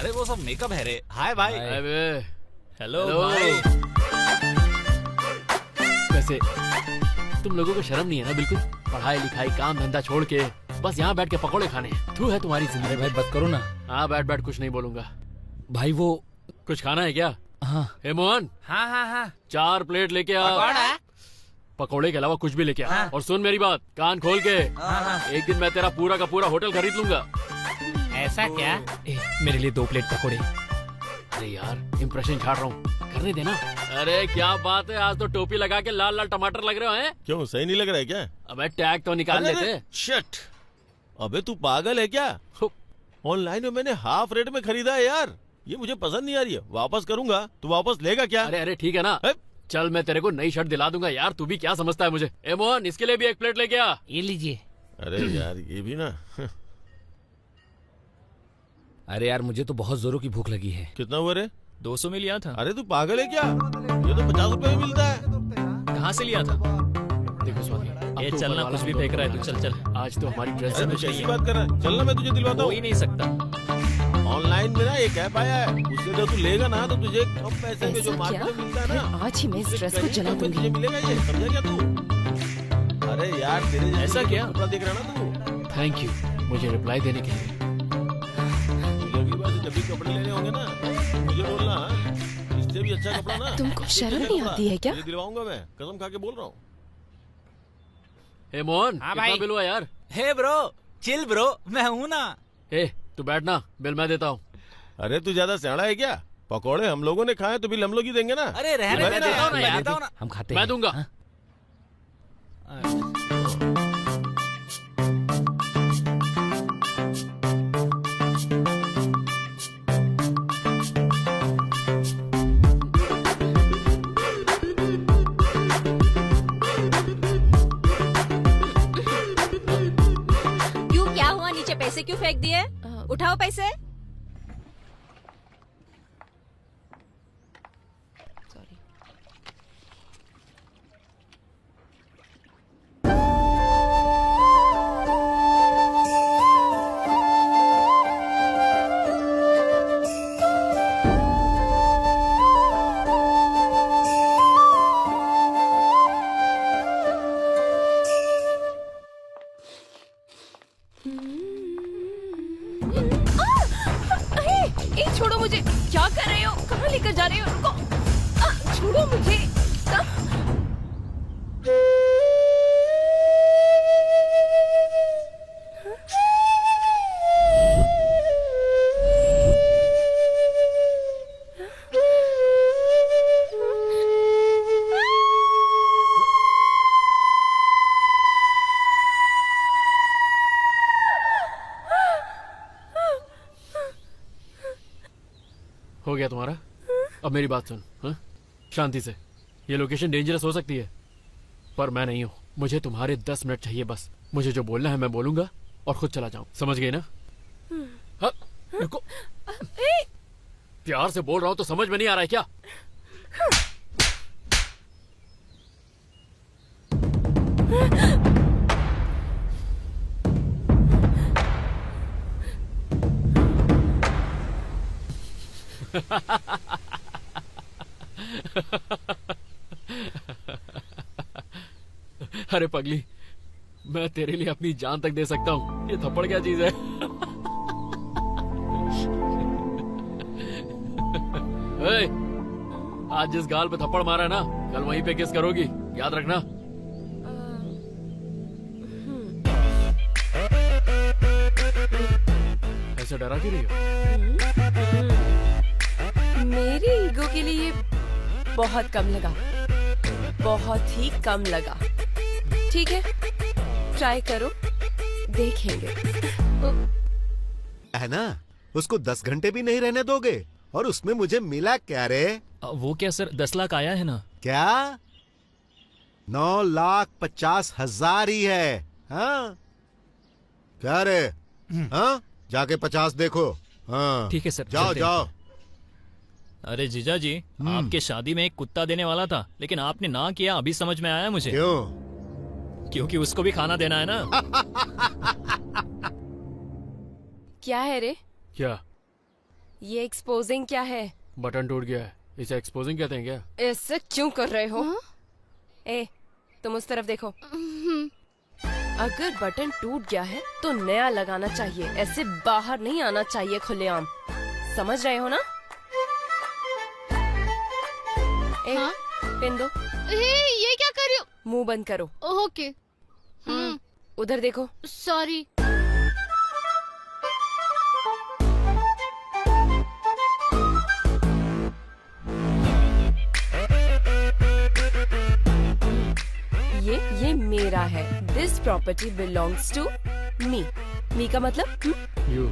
अरे वो सब मेकअप है रे। हाय भाई। Hello hello. भाई। वैसे तुम लोगों को शर्म नहीं है ना बिल्कुल? पढ़ाई लिखाई काम धंधा छोड़ के बस यहाँ बैठ के पकोड़े खाने हैं। तू है तुम्हारी अरे जिंदगी। भाई बस करो ना हाँ बैठ बैठ, कुछ नहीं बोलूंगा। भाई। वो कुछ खाना है क्या? हाँ हे मोहन, हाँ हाँ हाँ। 4 प्लेट लेके आ। पकौड़ा? पकोड़े के अलावा कुछ भी लेके आ। हाँ। और सुन मेरी बात, कान खोल के। हाँ हाँ। एक दिन मैं तेरा पूरा का पूरा होटल खरीद लूंगा। ऐसा क्या? मेरे लिए 2 प्लेट पकोड़े। अरे यार इम्प्रेशन झाड़ रहा हूँ, करने देना। अरे क्या बात है, आज तो टोपी लगा के लाल लाल टमाटर लग रहे हैं। क्यों, सही नहीं लग रहा है क्या? अबे टैग तो निकाल लेते। शिट, अबे तू पागल है क्या? ऑनलाइन में मैंने हाफ रेट में खरीदा है यार। ये मुझे पसंद नहीं आ रही है, वापस करूंगा। तू वापस लेगा क्या? अरे अरे ठीक है ना, है? चल मैं तेरे को नई शर्ट दिला दूंगा यार। तू भी क्या समझता है मुझे? ए मोहन, इसके लिए भी 1 प्लेट लेके आ। ये लीजिए। अरे यार ये भी ना। अरे यार मुझे तो बहुत जोरों की भूख लगी है। कितना हुआ रे? 200 में लिया था। अरे तू पागल है क्या? ये तो 50 रुपए में मिलता है। कहाँ से लिया था? देखो स्वाति, अब ये तो चलना, ऊपर कुछ भी वाला फेंक रहा है तू। चल चल। आज तो हमारी ड्रेस अरे तू समझ कैसी चाहिए। बात कर रहा है? चलना, मैं तुझे दिलवाता हो हूँ। ही नहीं सकता। ऑनलाइन में ना एक ऐप आया है, उससे जो तू लेगा ना तो तुझे कम पैसे में जो ऐसा मार्केट क्या? में मिलता है ना, आज ही मैं इस ड्रेस को कहीं जला कम में दूंगी। तुझे मिलेगा ये। समझा क्या तू? अरे यार तेरे जैसे ऐसा क्या? कपड़ा देख रहा ना तू। थैंक यू मुझे रिप्लाई देने के लिए। तुझे भी बस जब भी कपड़े लेने होंगे ना मुझे बोलना। हाँ? इससे भी अच्छा कपड़ा ना तुमको इससे शर्म भी नहीं अच्छा आती है क्या? तुझे दिलवाऊंगा मैं, कसम खा के बोल रहा हूँ। ए मोहन, हाँ कितना भाई। बिल हुआ यार? हे ब्रो, चिल ब्रो, मैं हूँ ना। ए तू बैठना, बिल मैं देता हूँ। अरे तू ज्यादा सियाना है क्या? पकौड़े हम लोगों ने खाए तो बिल हम लोग ही देंगे ना। अरे रहने मैं मैं देता देता हूँ ना मैं यार, देता देता हूँ ना। हम खाते मैं हैं। दूंगा। हाँ? क्यों, क्या हुआ? नीचे पैसे क्यों फेंक दिए? उठाओ पैसे। सॉरी। ए, छोड़ो मुझे। क्या कर रहे हो? कहाँ लेकर जा रहे हो? रुको। छोड़ो मुझे। हो गया तुम्हारा? अब मेरी बात सुन। हाँ? शांति से। ये लोकेशन डेंजरस हो सकती है पर मैं नहीं हूँ। मुझे तुम्हारे 10 मिनट चाहिए बस। मुझे जो बोलना है मैं बोलूंगा और खुद चला जाऊं। समझ गई ना? हाँ, रुको। प्यार से बोल रहा हूँ तो समझ में नहीं आ रहा है क्या? अरे पगली, मैं तेरे लिए अपनी जान तक दे सकता हूँ। ये थप्पड़ क्या चीज है? ए, आज जिस गाल पे थप्पड़ मारा है ना, कल वहीं पे किस करोगी, याद रखना। ऐसे डरा क्यों रही हो? मेरी ईगो के लिए ये बहुत कम लगा। बहुत ही कम लगा। ठीक है, ट्राई करो, देखेंगे। है ना? उसको 10 घंटे भी नहीं रहने दोगे? और उसमें मुझे मिला क्या रे? वो क्या सर, 10 लाख आया है ना? क्या? 9,50,000 ही है। हाँ क्या रे? हाँ जाके 50 देखो। हाँ ठीक है सर, जाओ चलते हैं। जाओ। अरे जीजा जी, आपके शादी में एक कुत्ता देने वाला था लेकिन आपने ना किया। अभी समझ में आया मुझे। क्यों? क्योंकि उसको भी खाना देना है ना। क्या है रे? क्या? ये एक्सपोजिंग क्या है? बटन टूट गया है, इसे एक्सपोजिंग कहते हैं क्या? ऐसे क्यों कर रहे हो? ए, तुम उस तरफ देखो। अगर बटन टूट गया है तो नया लगाना चाहिए, ऐसे बाहर नहीं आना चाहिए खुलेआम। समझ रहे हो ना? ए, हाँ? पेन दो। ये क्या कर रही हो? मुंह बंद करो। ओके। उधर देखो। सॉरी। ये मेरा है। This property belongs to me. Me का मतलब यू।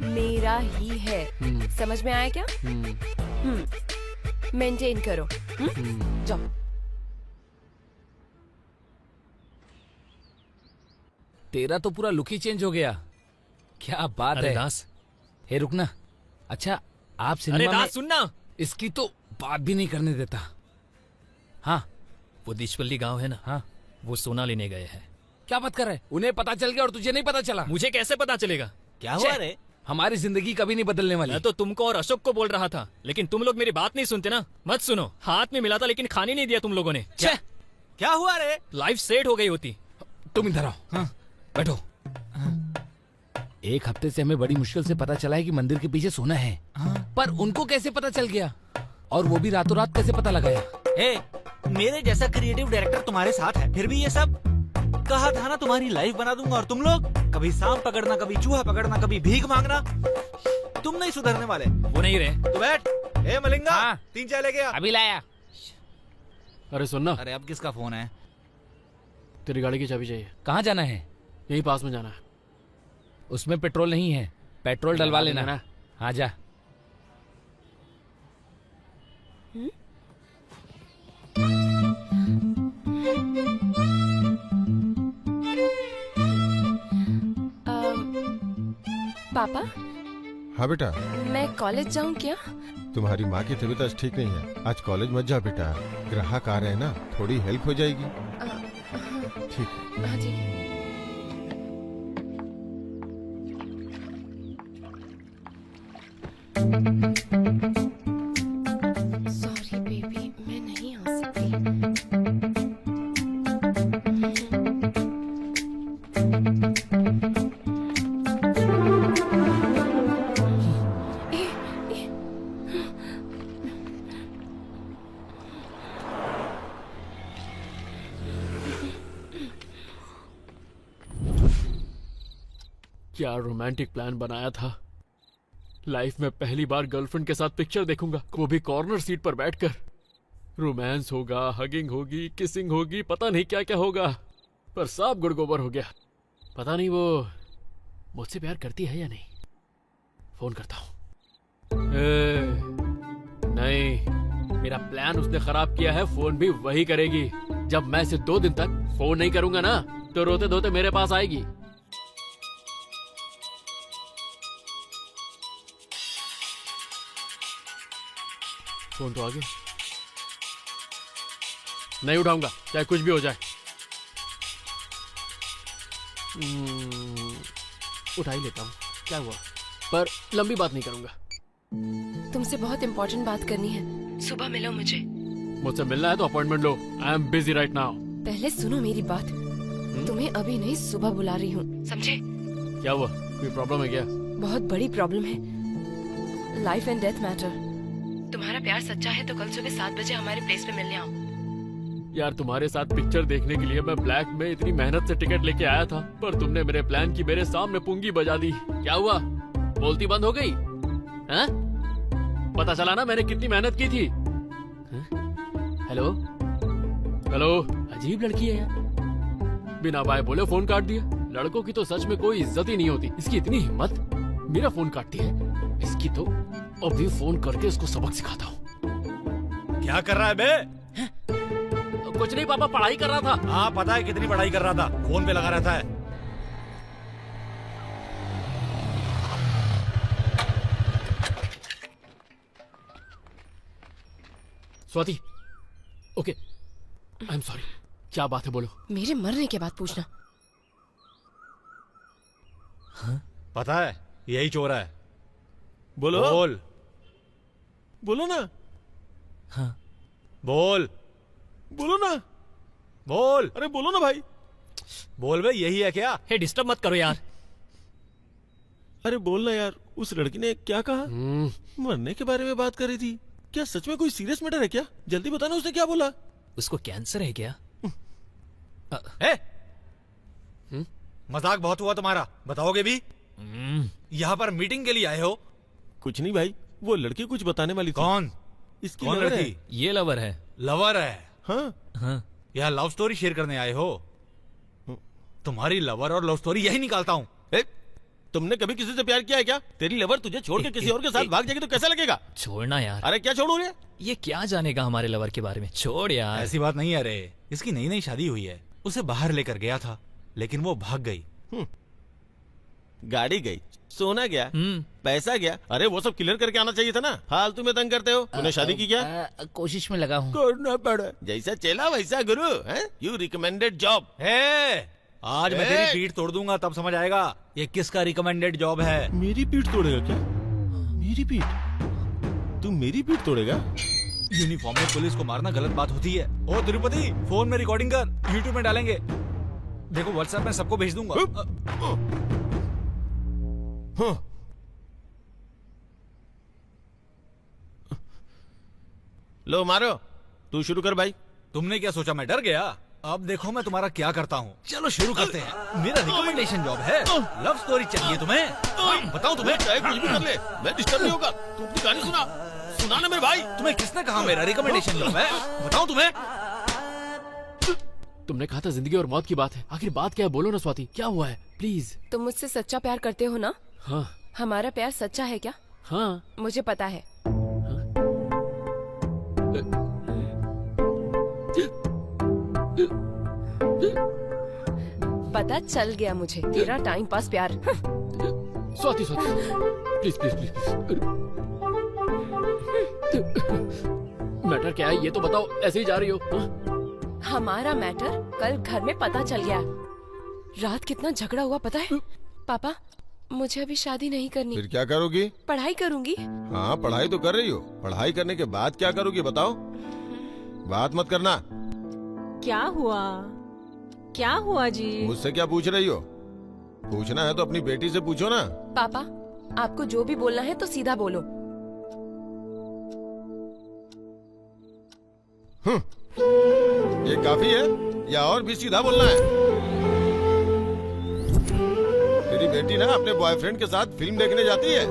मेरा ही है। समझ में आया क्या? मेंटेन करो। जाओ। तेरा तो पूरा लुक ही चेंज हो गया। क्या बात अरे है दास, हे रुकना। अच्छा आप अरे सिनेमा में दास सुनना, इसकी तो बात भी नहीं करने देता। हाँ वो दिशपल्ली गांव है ना, हाँ वो सोना लेने गए हैं। क्या बात कर रहे हैं? उन्हें पता चल गया और तुझे नहीं पता चला? मुझे कैसे पता चलेगा? क्या हुआ छे, रे? हमारी जिंदगी कभी नहीं बदलने वाली। मैं तो तुमको और अशोक को बोल रहा था, लेकिन तुम लोग मेरी बात नहीं सुनते ना। मत सुनो। हाथ में मिला था लेकिन खाने नहीं दिया तुम लोगों ने। छे, क्या हुआ रे? लाइफ सेट हो गई होती। तुम इधर आओ। हाँ, बैठो। एक हफ्ते से हमें बड़ी मुश्किल से पता चला है कि मंदिर के पीछे सोना है। पर उनको कैसे पता चल गया? और वो भी रातों रात कैसे पता लगाया? ए, मेरे जैसा क्रिएटिव डायरेक्टर तुम्हारे साथ है, फिर भी ये सब? कहा था ना तुम्हारी लाइफ बना दूंगा, और तुम लोग कभी सांप पकड़ना, कभी चूहा पकड़ना, कभी भीख मांगना। तुम नहीं सुधरने वाले। वो नहीं रे। तो बैठ। ए मलिंगा, हाँ। 3 चाय लेके आ। अभी लाया। अरे सुनना, अरे अब किसका फोन है? तेरी गाड़ी की चाबी चाहिए। कहाँ जाना है? यहीं पास में जाना है। उसमें पेट्रोल नहीं है, पेट्रोल डलवा डलवा लेना। देना। हाँ जा। पापा, हाँ बेटा, मैं कॉलेज जाऊं क्या? तुम्हारी माँ की तबीयत आज ठीक नहीं है। आज कॉलेज मत जा बेटा, ग्राहक आ रहे हैं ना, थोड़ी हेल्प हो जाएगी। ठीक है। हाँ ठीक है। सॉरी बेबी, मैं नहीं आ सकती। क्या रोमांटिक प्लान बनाया था। लाइफ में पहली बार गर्लफ्रेंड के साथ पिक्चर देखूंगा, वो भी कॉर्नर सीट पर बैठकर। रोमांस होगा, हगिंग होगी, किसिंग होगी, पता नहीं क्या क्या होगा, पर सब गुड़गोबर हो गया। पता नहीं वो मुझसे प्यार करती है या नहीं। फोन करता हूँ। नहीं, मेरा प्लान उसने खराब किया है। फोन भी वही करेगी। जब मैं इसे 2 दिन तक फोन नहीं करूंगा ना, तो रोते धोते मेरे पास आएगी। फोन तो आ गया। नहीं उठाऊंगा, चाहे कुछ भी हो जाए। उठा ही लेता हूँ, क्या हुआ। पर लंबी बात नहीं करूंगा। तुमसे बहुत इम्पोर्टेंट बात करनी है। सुबह मिलो मुझे। मुझसे मिलना है तो appointment low. I am busy right now. पहले सुनो मेरी बात। तुम्हें अभी नहीं, सुबह बुला रही हूँ, समझे? क्या हुआ, कोई प्रॉब्लम है क्या? बहुत बड़ी प्रॉब्लम है। Life and death matter. तुम्हारा प्यार सच्चा है तो कल सुबह 7 बजे हमारे प्लेस पे मिलने आओ। यार तुम्हारे साथ पिक्चर देखने के लिए मैं ब्लैक में इतनी मेहनत से टिकट लेके आया था, पर तुमने मेरे प्लान की मेरे सामने पुंगी बजा दी। क्या हुआ, बोलती बंद हो गई? हैं? पता चला ना मैंने कितनी मेहनत की थी। हेलो हेलो, अजीब लड़की है यार। बिना बाय बोले फोन काट दिया। लड़कों की तो सच में कोई इज्जत ही नहीं होती। इसकी इतनी हिम्मत, मेरा फोन काटती है। इसकी तो अभी फोन करके इसको सबक सिखाता हूँ। क्या कर रहा है बे? कुछ नहीं पापा, पढ़ाई कर रहा था। हाँ पता है कितनी पढ़ाई कर रहा था, फोन पे लगा रहता है। Swati, okay, I am sorry. क्या बात है, बोलो। मेरे मरने के बाद पूछना। पता है यही चोर है। बोलो बोल बोलो ना, बोल बोलो ना, बोल अरे बोलो ना भाई। बोल भाई, यही है क्या? हे डिस्टर्ब मत करो यार। अरे बोलना यार, उस लड़की ने क्या कहा? मरने के बारे में बात कर रही थी। क्या सच में कोई सीरियस मैटर है क्या? जल्दी बताना, उसने क्या बोला? उसको कैंसर है क्या? ए? मजाक बहुत हुआ तुम्हारा, बताओगे भी? यहाँ पर मीटिंग के लिए आए हो? कुछ नहीं भाई, वो लड़की कुछ बताने वाली थी। कौन? इसकी कौन लड़की? लड़की? ये लवर है। लवर है? हाँ हाँ। यहाँ लव स्टोरी शेयर करने आए हो? तुम्हारी लवर और लव स्टोरी यही निकालता हूँ। तुमने कभी किसी से प्यार किया है क्या? तेरी लवर तुझे छोड़ के किसी और के साथ भाग जाएगी तो कैसा लगेगा? छोड़ना यार। अरे क्या छोड़ू रे? ये क्या जानेगा हमारे लवर के बारे में, छोड़ यार। ऐसी बात नहीं है रे, इसकी नई नई शादी हुई है। उसे बाहर लेकर गया था लेकिन वो भाग गई। गाड़ी गई, सोना गया, पैसा गया। अरे वो सब क्लियर करके आना चाहिए था ना। फालतू में तंग करते हो। तूने शादी की क्या? कोशिश में लगा हूँ। करना पड़ा। जैसा चला वैसा गुरु है। You recommended job. आज मैं तेरी पीठ तोड़ दूंगा, तब समझ आएगा ये किसका रिकमेंडेड जॉब है। मेरी पीठ तोड़ेगा क्या? मेरी पीठ? तू मेरी पीठ तोड़ेगा? यूनिफॉर्म में पुलिस को मारना गलत बात होती है। ओ तिरुपति, फोन में रिकॉर्डिंग कर, यूट्यूब में डालेंगे। देखो व्हाट्सएप में सबको भेज दूंगा। लो मारो, तू शुरू कर भाई। तुमने क्या सोचा मैं डर गया? अब देखो मैं तुम्हारा क्या करता हूँ। चलो शुरू करते हैं। मेरा रिकमेंडेशन जॉब है। लव स्टोरी चाहिए तुम्हें? बताओ तुम्हें। चाहे कुछ भी कर ले, मैं डिस्टर्ब नहीं होगा। तू अपनी कहानी सुना ना मेरे भाई। तुम्हें किसने कहा मेरा रिकमेंडेशन जॉब है? बताओ तुम्हें। तुमने कहा था जिंदगी और मौत की बात है। आखिर बात क्या है? बोलो ना स्वाति, क्या हुआ है प्लीज। तुम मुझसे सच्चा प्यार करते हो ना? हाँ हमारा प्यार सच्चा है क्या? हाँ। मुझे पता है। पता चल गया मुझे तेरा टाइम पास प्यार। Swati Swati please please please please. Matter क्या है ये तो बताओ, ऐसे ही जा रही हो? हमारा मैटर कल घर में पता चल गया। रात कितना झगड़ा हुआ पता है? पापा मुझे अभी शादी नहीं करनी। फिर क्या करोगी? पढ़ाई करूंगी। हाँ पढ़ाई तो कर रही हो, पढ़ाई करने के बाद क्या करोगी बताओ? बात मत करना। क्या हुआ? क्या हुआ जी? मुझसे क्या पूछ रही हो? पूछना है तो अपनी बेटी से पूछो ना। पापा आपको जो भी बोलना है तो सीधा बोलो। ये काफी है या और भी सीधा बोलना है? तेरी बेटी ना अपने बॉयफ्रेंड के साथ फिल्म देखने जाती है।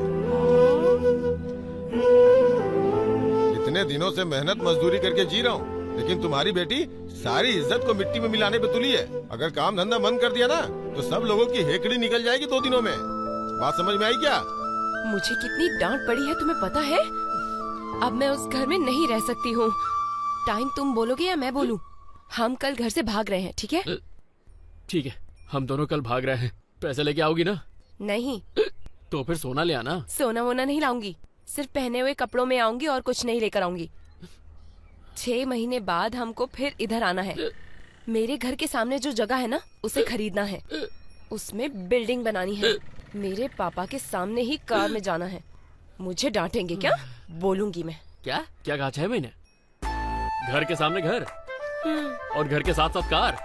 इतने दिनों से मेहनत मजदूरी करके जी रहा हूँ, लेकिन तुम्हारी बेटी सारी इज्जत को मिट्टी में मिलाने पे तुली है। अगर काम धंधा बंद कर दिया ना तो सब लोगों की हेकड़ी निकल जाएगी 2 दिनों में। बात समझ में आई क्या? मुझे कितनी डांट पड़ी है तुम्हें पता है? अब मैं उस घर में नहीं रह सकती हूँ। टाइम तुम बोलोगे या मैं बोलूँ? हम कल घर से भाग रहे हैं, ठीक है? ठीक है, हम दोनों कल भाग रहे हैं। पैसे लेके आओगी ना? नहीं। तो फिर सोना ले आना। सोना वोना नहीं लाऊंगी, सिर्फ पहने हुए कपड़ों में आऊंगी और कुछ नहीं लेकर आऊंगी। 6 महीने बाद हमको फिर इधर आना है। मेरे घर के सामने जो जगह है ना उसे खरीदना है, उसमें बिल्डिंग बनानी है। मेरे पापा के सामने ही कार में जाना है। मुझे डांटेंगे क्या? बोलूंगी मैं। क्या क्या कहा? 6 महीने? घर के सामने घर और घर के साथ साथ कार?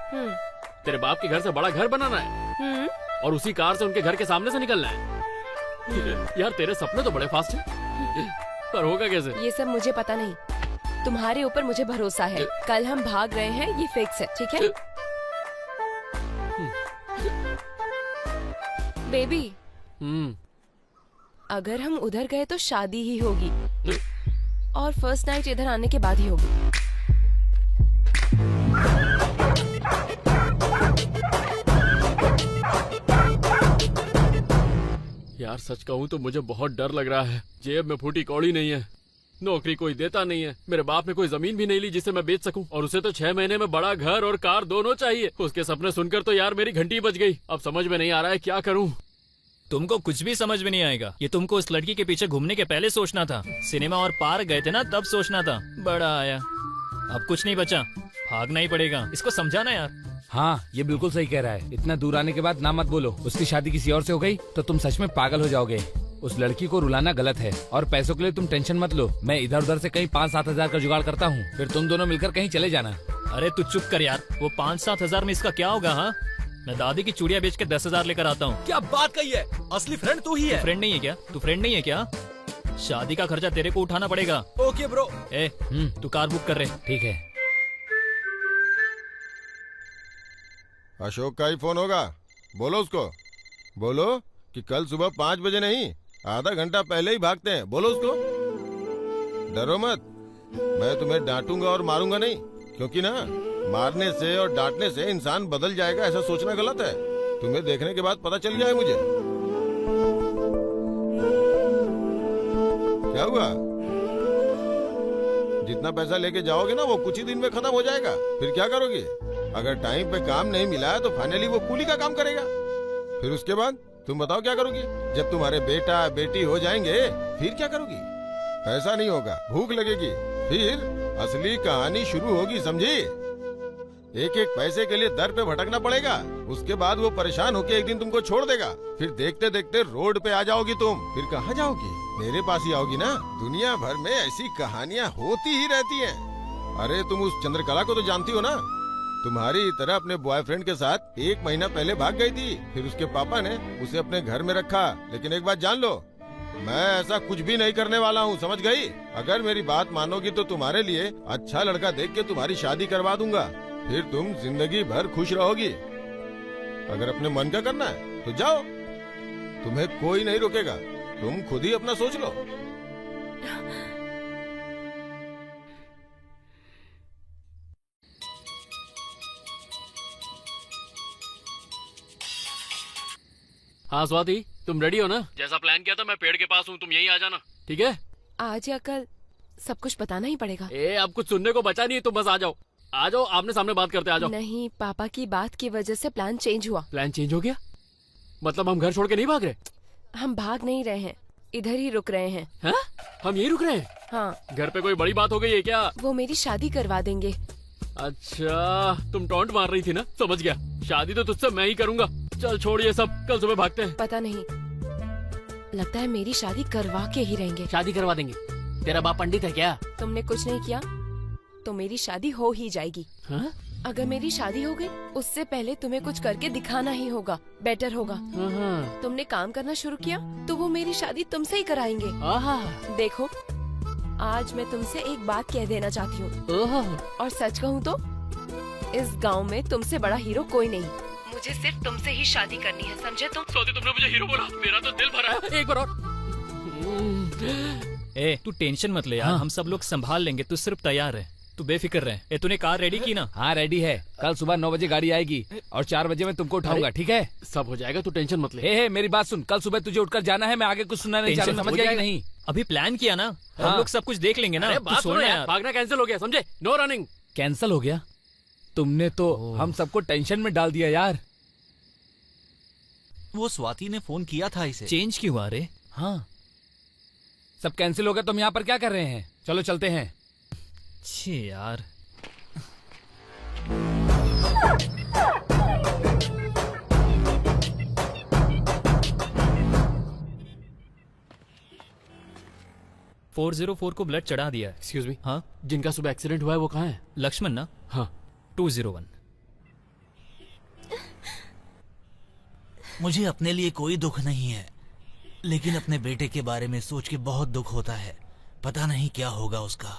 तेरे बाप के घर से बड़ा घर बनाना है और उसी कार से उनके घर के सामने से निकलना है? यार तेरे सपने तो बड़े फास्ट हैं, पर होगा कैसे? ये सब मुझे पता नहीं, तुम्हारे ऊपर मुझे भरोसा है। कल हम भाग रहे हैं, ये फिक्स है, ठीक है? बेबी अगर हम उधर गए तो शादी ही होगी और फर्स्ट नाइट इधर आने के बाद ही होगी। यार सच कहूँ तो मुझे बहुत डर लग रहा है। जेब में फूटी कौड़ी नहीं है, नौकरी कोई देता नहीं है, मेरे बाप ने कोई जमीन भी नहीं ली जिसे मैं बेच सकूं, और उसे तो 6 महीने में बड़ा घर और कार दोनों चाहिए। उसके सपने सुनकर तो यार मेरी घंटी बज गई। अब समझ में नहीं आ रहा है क्या करूं। तुमको कुछ भी समझ में नहीं आएगा। ये तुमको उस लड़की के पीछे घूमने के पहले सोचना था। सिनेमा और पार्क गए थे ना, तब सोचना था। बड़ा आया, अब कुछ नहीं बचा, भागना ही पड़ेगा। इसको समझाना यार। हाँ ये बिल्कुल सही कह रहा है। इतना दूर आने के बाद ना मत बोलो। उसकी शादी किसी और से हो गई तो तुम सच में पागल हो जाओगे। उस लड़की को रुलाना गलत है और पैसों के लिए तुम टेंशन मत लो। मैं इधर उधर से कहीं 5-7 हजार का जुगाड़ करता हूँ, फिर तुम दोनों मिलकर कहीं चले जाना। अरे तू चुप कर यार, वो 5-7 हजार में इसका क्या होगा? हाँ, मैं दादी की चूड़ियाँ बेच के 10,000 लेकर आता हूँ। क्या बात कही है, असली फ्रेंड तू ही है। फ्रेंड नहीं है क्या? तू फ्रेंड नहीं है क्या? शादी का खर्चा तेरे को उठाना पड़ेगा। Okay bro. ए, तू कार बुक कर रहे। ठीक है। अशोक का ही फोन होगा, बोलो उसको, बोलो कि कल सुबह 5 बजे नहीं, आधा घंटा पहले ही भागते हैं, बोलो उसको। डरो मत, मैं तुम्हें डांटूंगा और मारूंगा नहीं, क्योंकि ना मारने से और डांटने से इंसान बदल जाएगा ऐसा सोचना गलत है। तुम्हें देखने के बाद पता चल गया है मुझे। क्या हुआ? जितना पैसा लेके जाओगे ना वो कुछ ही दिन में खत्म हो जाएगा, फिर क्या करोगे? अगर टाइम पे काम नहीं मिला है तो फाइनली वो कूली का काम करेगा। फिर उसके बाद तुम बताओ क्या करोगी? जब तुम्हारे बेटा बेटी हो जाएंगे फिर क्या करोगी? पैसा नहीं होगा, भूख लगेगी, फिर असली कहानी शुरू होगी, समझी? एक एक पैसे के लिए दर पे भटकना पड़ेगा, उसके बाद वो परेशान होके एक दिन तुमको छोड़ देगा, फिर देखते देखते रोड पे आ जाओगी तुम। फिर कहाँ जाओगी? मेरे पास ही आओगी ना। दुनिया भर में ऐसी कहानियाँ होती ही रहती हैं। अरे तुम उस चंद्रकला को तो जानती हो ना, तुम्हारी तरह अपने बॉयफ्रेंड के साथ 1 महीना पहले भाग गई थी, फिर उसके पापा ने उसे अपने घर में रखा। लेकिन एक बात जान लो, मैं ऐसा कुछ भी नहीं करने वाला हूँ, समझ गई? अगर मेरी बात मानोगी तो तुम्हारे लिए अच्छा लड़का देख के तुम्हारी शादी करवा दूंगा, फिर तुम जिंदगी भर खुश रहोगी। अगर अपने मन का करना है तो जाओ, तुम्हें कोई नहीं रोकेगा, तुम खुद ही अपना सोच लो। हाँ स्वाति, तुम रेडी हो ना? जैसा प्लान किया था मैं पेड़ के पास हूँ, तुम यहीं आ जाना, ठीक है? आज या कल सब कुछ बताना ही पड़ेगा। ए, अब कुछ सुनने को बचा नहीं, तुम बस आ जाओ, आ जाओ, आमने सामने बात करते, आ जाओ। नहीं, पापा की बात की वजह से प्लान चेंज हुआ। प्लान चेंज हो गया? मतलब हम घर छोड़ के नहीं भाग रहे? हम भाग नहीं रहे हैं, इधर ही रुक रहे हैं। हाँ? हम यही रुक रहे हैं? हाँ। घर पे कोई बड़ी बात हो गई है क्या? वो मेरी शादी करवा देंगे। अच्छा, तुम टॉन्ट मार रही थी ना, समझ गया। शादी तो तुझसे मैं ही करूंगा। चल छोड़ ये सब, कल सुबह भागते हैं। पता नहीं, लगता है मेरी शादी करवा के ही रहेंगे। शादी करवा देंगे? तेरा बाप पंडित है क्या? तुमने कुछ नहीं किया तो मेरी शादी हो ही जाएगी। हाँ? अगर मेरी शादी हो गई उससे पहले तुम्हें कुछ करके दिखाना ही होगा, बेटर होगा। हाँ। तुमने काम करना शुरू किया तो वो मेरी शादी तुमसे ही कराएंगे। आहा। देखो, आज मैं तुमसे एक बात कह देना चाहती हूँ, और सच कहूँ तो इस गांव में तुमसे बड़ा हीरो कोई नहीं। मुझे सिर्फ तुमसे ही शादी करनी है, समझे तुम? स्वाति, तुमने मुझे हीरो बोला, मेरा तो दिल भरा है। एक बार और। ए, तू टेंशन मत ले यार, हम सब लोग संभाल लेंगे, तू सिर्फ तैयार है, तू बेफिक्र रहे। ए, तूने कार रेडी की ना? हाँ रेडी है, कल सुबह 9 बजे गाड़ी आएगी और 4 बजे मैं तुमको उठाऊंगा, ठीक है? सब हो जाएगा, तू टेंशन मत ले। हे मेरी बात सुन, कल सुबह तुझे उठकर जाना है, मैं आगे कुछ सुनना नहीं चाह रहा, समझ गया कि नहीं? अभी प्लान किया ना, हाँ। हम लोग सब कुछ देख लेंगे ना। अरे तू बात छोड़ सुनो ना यार, यार। भागना कैंसिल हो गया, समझे? No running. कैंसल हो गया? तुमने तो हम सबको टेंशन में डाल दिया यार। वो स्वाति ने फोन किया था इसे। चेंज क्यों हुआ रे? हाँ, सब कैंसिल हो गया तो हम यहाँ पर क्या कर रहे हैं? चलो चलते हैं। छी यार। $404 को ब्लड चढ़ा दिया है। Excuse me. हाँ, जिनका सुबह एक्सीडेंट हुआ है वो कहाँ है? लक्ष्मण ना? हाँ। 201। मुझे अपने लिए कोई दुख नहीं है, लेकिन अपने बेटे के बारे में सोच के बहुत दुख होता है। पता नहीं क्या होगा उसका।